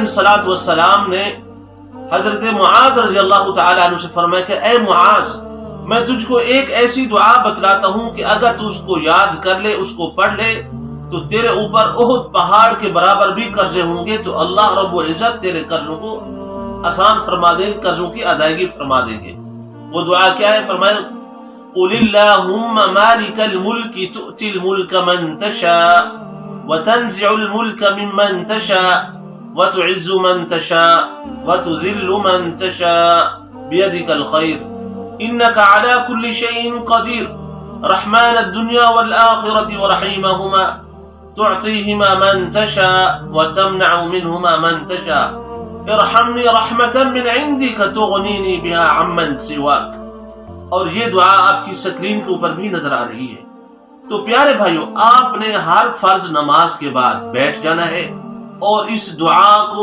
الصلاۃ والسلام نے حضرت معاذ رضی اللہ تعالیٰ عنہ سے فرمایا کہ اے معاذ، میں تجھ کو ایک ایسی دعا بتلاتا ہوں کہ اگر تو اس کو یاد کر لے، اس کو پڑھ لے، تو تیرے اوپر احد پہاڑ کے برابر بھی قرضے ہوں گے، تو اللہ رب العزت تیرے قرضوں کو آسان فرما دیں، قرضوں کی ادائیگی فرما دیں گے۔ وہ دعا کیا ہے؟ فرمایا قل اللہم مالک الملک تؤتی الملک من تشاء وتنزع الملک ممن تشاء وتعز من تشاء وتذل من تشاء بیدک الخیر انک علی کل شیء قدیر رحمن الدنیا والآخرة ورحیمہما تعطیہما من تشاء وتمنع منہما من تشاء ارحمنی رحمتا من عندک تغنینی بها عمن سواک۔ اور یہ دعا آپ کی سکرین کے اوپر بھی نظر آ رہی ہے۔ تو پیارے بھائیو، آپ نے ہر فرض نماز کے بعد بیٹھ جانا ہے اور اس دعا کو